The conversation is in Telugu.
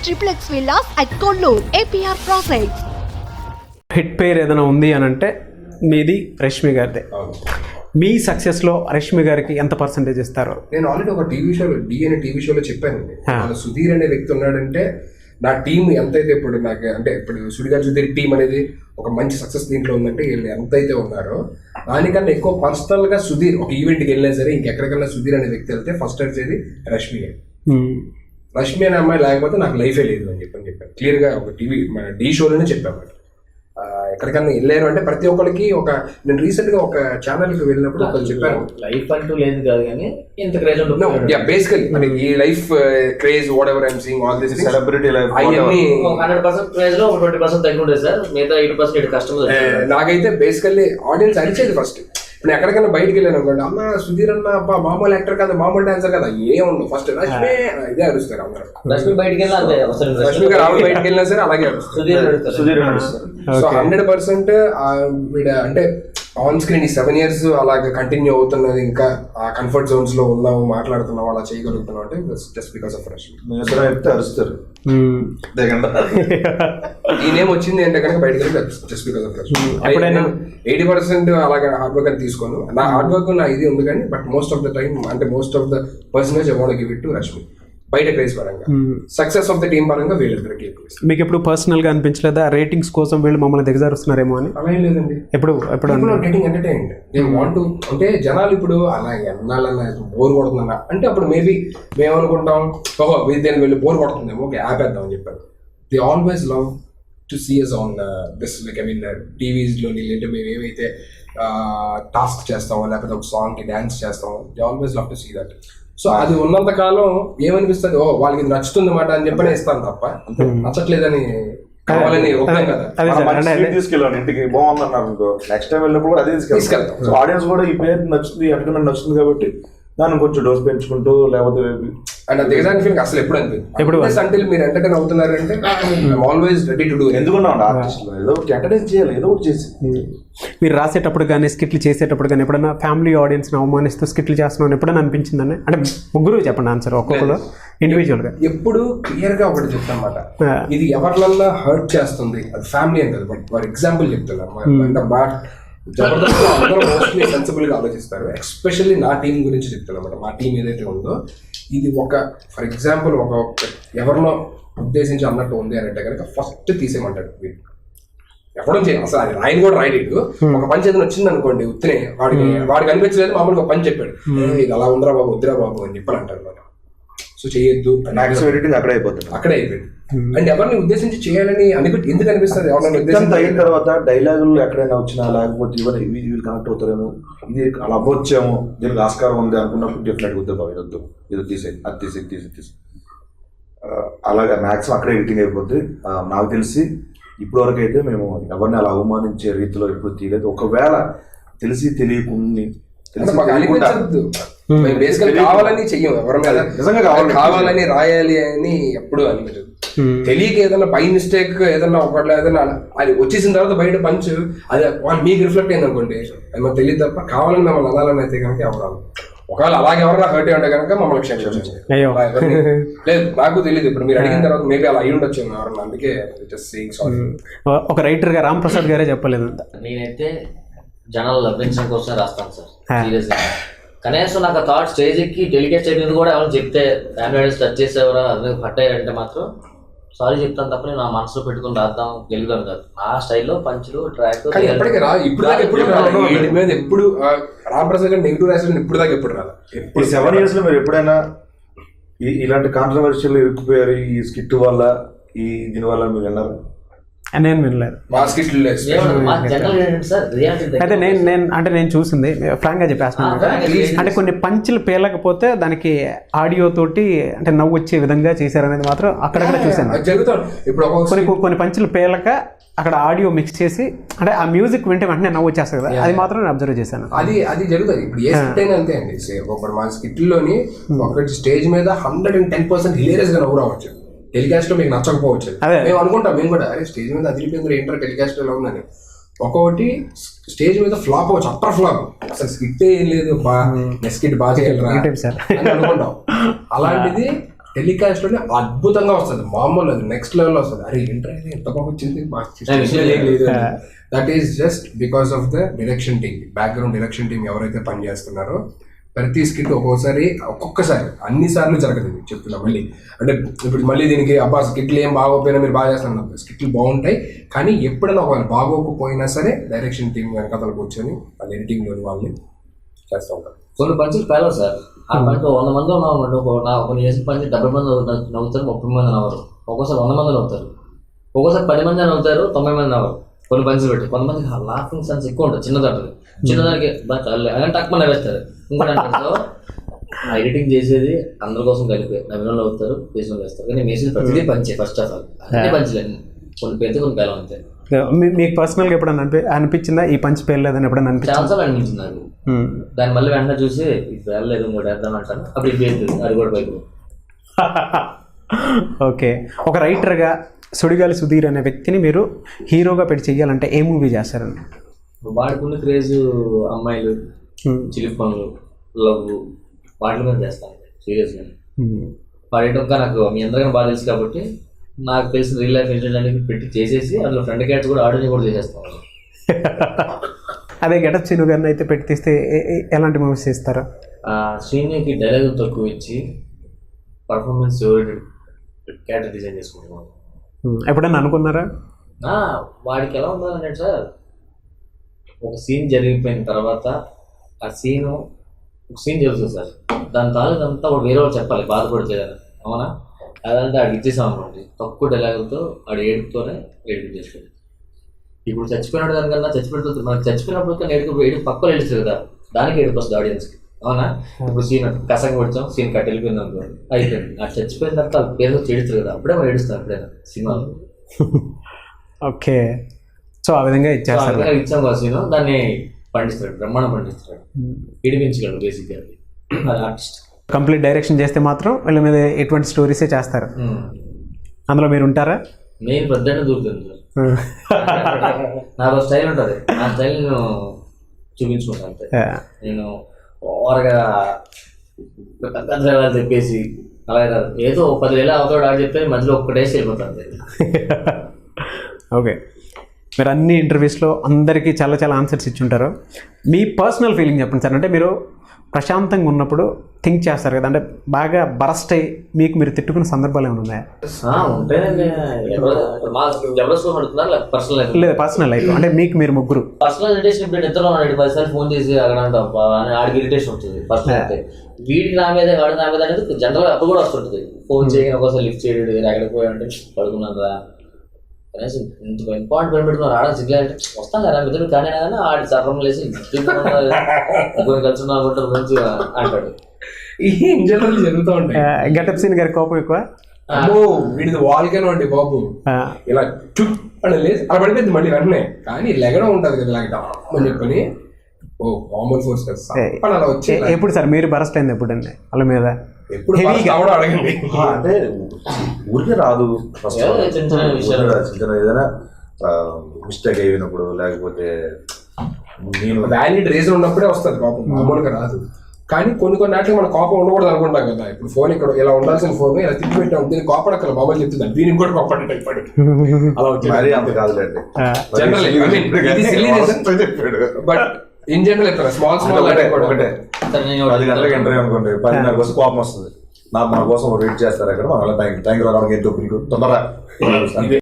triplex villas at Kollur, APR Projects. Hit పేరు ఏదైనా ఉంది అని అంటే మీది రష్మి గారిదే. మీ సక్సెస్లో రష్మి గారికి ఎంత పర్సెంటేజ్ ఇస్తారు? నేను ఆల్రెడీ ఒక టీవీ షోలో టీవీ షోలో చెప్పానండి. సుధీర్ అనే వ్యక్తి ఉన్నాడంటే నా టీం ఎంతైతే ఇప్పుడు నాకు అంటే ఇప్పుడు సుధీర్ టీం అనేది ఒక మంచి సక్సెస్ దీంట్లో ఉందంటే వీళ్ళు ఎంతైతే ఉన్నారో దానికన్నా ఎక్కువ పర్సనల్గా సుధీర్ ఒక ఈవెంట్కి వెళ్ళినా సరే ఇంకెక్కడికన్నా సుధీర్ అనే వ్యక్తి వెళ్తే ఫస్ట్ వచ్చేది రష్మి. రష్మి అనే అమ్మాయి లేకపోతే నాకు లైఫే లేదు అని చెప్పాను క్లియర్గా ఒక టీవీ మన ఢీ షోలోనే చెప్పాను. ఎక్కడికన్నా వెళ్ళారు అంటే ప్రతి ఒక్కరికి ఒక నేను రీసెంట్ గా ఒక ఛానల్ కి వెళ్ళినప్పుడు ఒకరు చెప్పారు లైఫ్ అంటూ లేదు కాదు కానీ ఇంత క్రేజ్ ఉంటుంది. బేసికలీ అంటే ఈ life craze what ever I'm seeing all this celebrity life 100% craze లో 20% తగ్గి ఉంటుంది సార్. మిగతా 80% కస్టమర్. నాకైతే బేసికల్లీ ఆడియన్స్ అరిచేది ఫస్ట్. ఇప్పుడు ఎక్కడికైనా బయటకు వెళ్ళాను అనుకోండి, అమ్మ సుధీర్ అన్న మామూలు యాక్టర్ కదా మామూలు డాన్సర్ కదా ఏముండవు ఫస్ట్ రష్మి ఇదే అరుస్తారు అందరూ. రష్మి బయటకి వెళ్ళినా అంతే, రష్మి గారు ఆవిడ బయటకు వెళ్ళినా సరే అలాగే అరుస్తారు. సో 100% అంటే ఆన్ స్క్రీన్ ఈ 7 years అలాగే కంటిన్యూ అవుతున్నది. ఇంకా ఆ కంఫర్ట్ జోన్స్ లో ఉన్నావు, మాట్లాడుతున్నావు, అలా చేయగలుగుతున్నావు అంటే జస్ట్ బికాస్ ఆఫ్ రష్మి. అరుస్తారు ఈ నేమ్ వచ్చింది అంటే కనుక బయటకు వెళ్ళి జస్ట్ బికాస్ ఆఫ్ రష్మి. 80% అలాగే హార్డ్ వర్క్ అని తీసుకోను. నా హార్డ్ వర్క్ నా ఇది ఉంది కానీ but most of the time అంటే most of the percentage I want give it to Rashmi. బయట క్రేజ్ పరంగా సక్సెస్ ఆఫ్ ద టీమ్ పరంగా వీళ్ళిద్దరికి మీకు ఎప్పుడు పర్సనల్ గా అనిపించలేదా రేటింగ్స్ కోసం వీళ్ళు మమ్మల్ని దిగజారుస్తున్నారేమో అని? అలా ఏం లేదండి. ఎప్పుడు getting entertained they want to అంటే జనాలు ఇప్పుడు అలా ఎన్నాళ్ళన్నా బోర్ కొడుతుందన్న అంటే అప్పుడు మేబీ మేము అనుకుంటాం ఓహో దీన్ని వెళ్ళి బోర్ కొడుతుందేమో ఓకే ఆపేద్దాం అని చెప్పారు. They always love to see us on this like I mean టీవీస్లోని లేదంటే మేము ఏమైతే టాస్క్ చేస్తామో లేకపోతే ఒక సాంగ్కి డ్యాన్స్ చేస్తామో they always love to see that. So అది ఉన్నంత కాలం ఏమనిపిస్తుంది ఓ వాళ్ళకి ఇది నచ్చుతుంది మాట అని చెప్పనే ఇస్తాను తప్ప నచ్చట్లేదని కావాలని తీసుకెళ్ళాను ఇంటికి బాగుందన్నారు. నెక్స్ట్ టైం వెళ్ళినప్పుడు కూడా అదే తీసుకెళ్తాం. సో ఆడియన్స్ కూడా ఈ పేరు నచ్చుతుంది ఎక్కడ నచ్చుతుంది కాబట్టి దాన్ని కొంచెం డోస్ పెంచుకుంటూ లేకపోతే అండ్ దిగజాని ఫీలింగ్ అసలు ఎప్పుడు అనిపించింది అంటే మీరు ఎంటర్టైన్ అవుతున్నారంటే ఆల్వేస్ రెడీ టు డూ. ఎందుకున్నా ఆర్టిస్ట్లో ఏదో ఒకటి ఎంటర్టైన్ చేయాలి, ఏదో ఒకటి చేసి. మీరు రాసేటప్పుడు కానీ స్కిట్లు చేసేటప్పుడు కానీ ఎప్పుడైనా ఫ్యామిలీ ఆడియన్స్ని అవమానిస్తూ స్కిట్లు చేస్తున్నాను ఎప్పుడైనా అనిపించిందని? అంటే ముగ్గురు చెప్పండి ఆన్సర్ ఒక్కొక్కరు ఇండివిజువల్గా. ఎప్పుడు క్లియర్గా ఒకటి చెప్తానమాట, ఇది ఎవరినన్నా హర్ట్ చేస్తుంది అది ఫ్యామిలీ అని కదా. బట్ ఫర్ ఎగ్జాంపుల్ చెప్తున్నారు అంటే జబర్దస్త్ అందరూ మోస్ట్లీ సెన్సిబుల్ గా ఆలోచిస్తారు. ఎస్పెషల్లీ నా టీం గురించి చెప్తాను అనమాట. మా టీం ఏదైతే ఉందో ఇది ఒక ఫర్ ఎగ్జాంపుల్ ఒక ఎవరినో ఉద్దేశించి అన్నట్టు ఉంది అని అంటే కనుక ఫస్ట్ తీసేయమంటాడు. ఎవడో అసలు అది రాయని కూడా రాయలేదు. ఒక పని చేతను వచ్చింది అనుకోండి ఉత్తినే వాడికి అనిపించలేదు మామూలుగా ఒక పని చెప్పాడు ఇది అలా ఉందిరా బాబు వద్దురా బాబు అని చెప్పని అంటారు అనమాట. సో చేయొద్దు అక్కడే అయిపోతుంది. అండ్ ఎవరిని ఉద్దేశించి చేయాలని ఎందుకు అనిపిస్తుంది? అయిన తర్వాత డైలాగులు ఎక్కడైనా వచ్చినా లేకపోతే వీళ్ళు కనెక్ట్ అవుతారేమో ఇది అలా అవ్వచ్చేమో దీనికి ఆస్కారం ఉంది అనుకున్నప్పుడు డెఫినెట్ వద్దు బాబు ఇది వద్దు ఇది తీసే అది తీసి అలాగా మ్యాక్సిమం అక్కడే ఎడిటింగ్ అయిపోద్ది. నాకు తెలిసి ఇప్పటి వరకు అయితే మేము ఎవరిని అలా అవమానించే రీతిలో ఎప్పుడు తీయలేదు. ఒకవేళ తెలిసి తెలియకుండా కావాలని చెయ్యం ఎవరి మీద నిజంగా కావాలని రాయాలి అని ఎప్పుడు అనిపించదు. తెలియక ఏదైనా బై మిస్టేక్ ఏదన్నా ఒకటి ఏదన్నా అది వచ్చేసిన తర్వాత బయట పంచ్ అది వాళ్ళు మీకు రిఫ్లెక్ట్ అయింది అనుకోండి అది మాకు తెలియదు తప్ప కావాలని మమ్మల్ని అనాలని అయితే కనుక ఎవరు ఒకవేళ అలాగే ఎవరైనా హర్ట్ ఉంటే కనుక మమ్మల్ని క్షమించండి. లేదు నాకు తెలియదు ఇప్పుడు మీరు అడిగిన తర్వాత మేబీ అలా అయ్యి ఉండొచ్చు ఎవరన్నా. అందుకే ఒక రైటర్ గా రామ్ ప్రసాద్ గారే చెప్పలేదు. నేనైతే జనాలు లభించడం కోసం రాస్తాను సార్ సీరియస్గా. కనీసం నాకు ఆ థాట్ స్టేజ్ ఎక్కి డెలికేట్ చేయడం కూడా ఎవరైనా చెప్తే ఫ్యామిలీ టచ్ చేసేవారా అది హర్ట్ అయ్యారంటే మాత్రం సారీ చెప్తాను తప్ప నేను నా మనసులో పెట్టుకుని రాద్దాం గెలుగుతాను కాదు. ఆ స్టైల్లో పంచులు ట్రాక్ ఎప్పుడు రామప్రసాద్ గారు నెగిటివ్ రాసిన ఇప్పుడు దాకా ఎప్పుడు రాదు. 7 years లో మీరు ఎప్పుడైనా ఇలాంటి కాంట్రవర్షియల్ ఇరుక్కుపోయారు ఈ స్కిట్ వల్ల ఈ దీని వల్ల మీరు విన్నారు? నేను వినలేదు. అయితే నేను చూసింది ఫ్రాంక్గా చెప్పేస్తున్నాను. అంటే కొన్ని పంచులు పేలకపోతే దానికి ఆడియో తోటి అంటే నవ్వు వచ్చే విధంగా చేశారనేది మాత్రం అక్కడక్కడ చూసాను. కొన్ని పంచులు పేలక అక్కడ ఆడియో మిక్స్ చేసి అంటే ఆ మ్యూజిక్ వింటే వెంటనే నవ్వు వచ్చేస్తుంది కదా, అది మాత్రం నేను అబ్జర్వ్ చేశాను. అది జరుగుతుంది. ఇప్పుడు ఏ స్కిట్ అయినా అంతే అండి. ఇప్పుడు మా స్కిట్లోని ఒకటి స్టేజ్ మీద 110% హిలేరియస్ గా నవ్వు రావచ్చు. టెలికాస్ట్ లో మీకు నచ్చకపోవచ్చు. మేము అనుకుంటాం మేము కూడా అరే స్టేజ్ మీద అదిరిపోయింది ఏంటర్ టెలికాస్ట్ లో ఉందని. ఒక్కొక్కటి స్టేజ్ మీద ఫ్లాప్ అవ్వచ్చు, అప్పర్ ఫ్లాప్ అసలు స్కిట్ ఏం లేదు స్కిట్ బాగా చేయాలి అని అనుకుంటాం. అలాంటిది టెలికాస్ట్ లోనే అద్భుతంగా వస్తుంది, మామూలు అది నెక్స్ట్ లెవెల్ వస్తుంది. అరే ఏంట్రా ఇది ఎంత బాగా వచ్చింది, that is just because of the direction team, background direction team ఎవరైతే పని చేస్తున్నారో. ప్రతి స్కిట్ ఒక్కొక్కసారి అన్నిసార్లు జరగదు, మీకు చెప్తున్నా మళ్ళీ. అంటే ఇప్పుడు మళ్ళీ దీనికి అబ్బా స్కిట్లు ఏం బాగోపోయినా మీరు బాగా చేస్తున్నారు, స్కిట్లు బాగుంటాయి. కానీ ఎప్పుడైనా ఒకవేళ బాగోకపోయినా సరే డైరెక్షన్ టీం వెనకాతలు కూర్చొని వాళ్ళ ఎడిటింగ్లోని వాళ్ళని చేస్తూ ఉంటారు. కొన్ని పంచులు పేలవు సార్. ఆ పంచి 100 మంది ఉన్నామంటే కొన్ని చేసిన పంచి 70 మంది నవ్వుతారు, 30 మంది నవ్వరు. ఒక్కోసారి 100 మంది నవ్వుతారు, ఒక్కోసారి 10 మంది నవ్వుతారు, 90 మంది నవ్వరు. కొన్ని పంచులు పెట్టి కొంతమంది లాఫింగ్ సెన్స్ ఎక్కువ ఉంటుంది, చిన్నదానికి అలాంటి తక్కువ నవ్వేస్తారు. ఇంకోటి అంటే ఆ ఎడిటింగ్ చేసేది అందరి కోసం కలిపి నవ్వినోళ్ళు అవుతారు, చేసిన వేస్తారు. కానీ మెసేజ్ ప్రతిదీ పంచే ఫస్ట్ ఆఫ్ ఆల్ అన్ని పంచలేండి, కొన్ని పెడితే కొన్ని పేలం అంతే. మీకు పర్సనల్గా ఎప్పుడన్నా అనిపించిందా ఈ పంచ్ పేర్లేదని ఎప్పుడన్నా అనిపించింది? ఛాన్సాలు అనిపించింది నాకు. దాన్ని మళ్ళీ వెంటనే చూసి ఇది పేర్లేదు ఇంకోటి వేద్దాం అంటాను, అప్పుడు ఇది అది కూడా పైపు. ఓకే, ఒక రైటర్గా సుడిగాలి సుధీర్ అనే వ్యక్తిని మీరు హీరోగా పెట్టి చెయ్యాలంటే ఏ మూవీ చేస్తారండి? వాడుకున్న క్రేజ్ అమ్మాయిలు, చిలిపి పనులు, లవ్, వాటి మీద చేస్తాను సీరియస్గా. వాడేటో నాకు మీ అందరికీ బాగా తెలుసు కాబట్టి నాకు తెలిసిన రియల్ లైఫ్ ఇన్సిడెంట్ అనేది పెట్టి చేసేసి అందులో ఫ్రెండ్ క్యాట్స్ కూడా ఆడియో కూడా చేసేస్తాను. అదే గెటప్ సీను గారిని అయితే పెట్టి తీస్తే ఎలాంటి మూవీస్ చేస్తారా? శ్రీనికి డైలాగ్ తక్కువ ఇచ్చి పర్ఫార్మెన్స్ క్యారెక్టర్ డిజైన్ చేసుకుంటున్నాను. ఎప్పుడైనా అనుకున్నారా? వాడికి ఎలా ఉండాలంటే సార్, ఒక సీన్ జరిగిపోయిన తర్వాత ఆ సీన్ జరుగుతుంది సార్, దాని తాలూకు అంతా వాడు వేరే వాళ్ళు చెప్పాలి, బాధపడిచేదని. అవునా? అదంతా ఆడికి ఇచ్చేసాం అనుకోండి, తక్కువ డైలాగులతో ఆడు ఏడుపుతోనే ఎడిట్ చేసుకోండి. ఇప్పుడు చచ్చిపోయినాడు దానికన్నా చచ్చిపెడుతుంది, మనకి చచ్చిపోయినప్పుడు కానీ ఏడుపు పక్కన ఏడుస్తుంది కదా, దానికి ఏడుపు వస్తుంది ఆడియన్స్కి. అవునా? ఇప్పుడు సీన్ కసంగా వచ్చాం, సీన్ కట్ వెళ్ళిపోయింది అనుకో, అయిపోయింది. ఆ చచ్చిపోయిన తర్వాత వాళ్ళ పేరు ఏడుస్తుంది కదా, అప్పుడే మనం ఏడుస్తాం ఎప్పుడైనా సినిమాలో. ఓకే, సో ఆ విధంగా ఇచ్చేస్తాం కదా సీన్, దాన్ని పండిస్తాడు, బ్రహ్మాండం పండిస్తాడు, ఏడిపించగలడు బేసిక్గా. అది ఆర్టిస్ట్. కంప్లీట్ డైరెక్షన్ చేస్తే మాత్రం వీళ్ళ మీద ఎటువంటి స్టోరీసే చేస్తారు, అందులో మీరు ఉంటారా? నేను పెద్దగా దూరుతుంది సార్, నాకు స్టైల్ ఉంటుంది, ఆ స్టైల్ నేను చూపించుకుంటాను అంతే. నేను ఓవర్గా పెద్ద చెప్పేసి అలా కాదు, ఏదో 10,000 అవుతాడు ఆడు చెప్తే మధ్యలో ఒక్కటేసి వెళ్ళిపోతాను. ఓకే, మీరు అన్ని ఇంటర్వ్యూస్లో అందరికీ చాలా చాలా ఆన్సర్స్ ఇచ్చుంటారు. మీ పర్సనల్ ఫీలింగ్ చెప్పండి సార్. అంటే మీరు ప్రశాంతంగా ఉన్నప్పుడు థింక్ చేస్తారు కదా, అంటే బాగా బరస్ట్ అయ్యి మీకు మీరు తిట్టుకున్న సందర్భాలు ఏమైనా ఉన్నాయా? ఉంటాయండి. లేదు, పర్సనల్ లైఫ్ అంటే మీకు మీరు ముగ్గురు పర్సనల్ ఇరిటేషన్. ఇప్పుడు ఇద్దరు 10 సార్లు ఫోన్ చేసి అడగడం అని ఆడికి ఇరిటేషన్ ఉంటుంది పర్సనల్ అయితే. వీడికి నా మీద వాడి నా మీద అనేది జనరల్గా అప్పుడు కూడా వస్తుంటుంది. ఫోన్ చేయగానే ఒకసారి లిఫ్ట్ చేయడు, ఎక్కడికి పోయాడంటే పడుకున్నారా, కనీసం ఇంత ఇంపార్టెంట్ పని పెడుతున్నారు ఆడ సిగ్గు అంటే వస్తాను కదా మిత్రుడు, కానీ ఆడి సర్రం లేసి కలిసి అనుకుంటారు మంచిగా అంటాడు. ఇన్ జనరల్ జరుగుతూ ఉంటాయి. గెటప్ సీన్ గారి కోపం ఎక్కువ, వీడిది వాల్గానో అండి బాబు, ఇలా చుప్ అని లేచి అలా పడిపోయింది మళ్ళీ వెంటనే. కానీ లెగడం ఉంటుంది కదా ఇలాగ అని చెప్పని, ఓ కామన్ ఫోర్స్ అలా వచ్చి. ఎప్పుడు సార్ మీరు బరస్ట్ అయింది ఎప్పుడండి వాళ్ళ మీద? ఎప్పుడు అడగండి, అంటే ఊరికే రాదు. ఫస్ట్ చిన్న ఏదైనా మిస్టేక్ అయినప్పుడు, లేకపోతే నేను వ్యాలిడ్ రీజన్ ఉన్నప్పుడే వస్తుంది కోపం, మామూలుగా రాదు. కానీ కొన్ని నాటికి మన కోపం ఉండకూడదు అనుకుంటాం కదా. ఇప్పుడు ఫోన్ ఇక్కడ ఇలా ఉండాల్సిన ఫోన్ ఇలా తిప్పి పెట్టాం, దీన్ని కోపడక్కల మొబైల్ చెప్తుంది, దీనికి కూడా కోపడి అయిపోయాడు. అలా మరీ అంత కాదులేండి, బట్ ఇన్ జనరల్ చెప్తాను స్మాల్ ఒకటే 10 గంటలకు ఎంటర్ అనుకోండి, 10:30 కోసం కోపం వస్తుంది. నాకు మన కోసం వెయిట్ చేస్తారు అక్కడ, మన థ్యాంక్ యూ తొందరగా అంతే.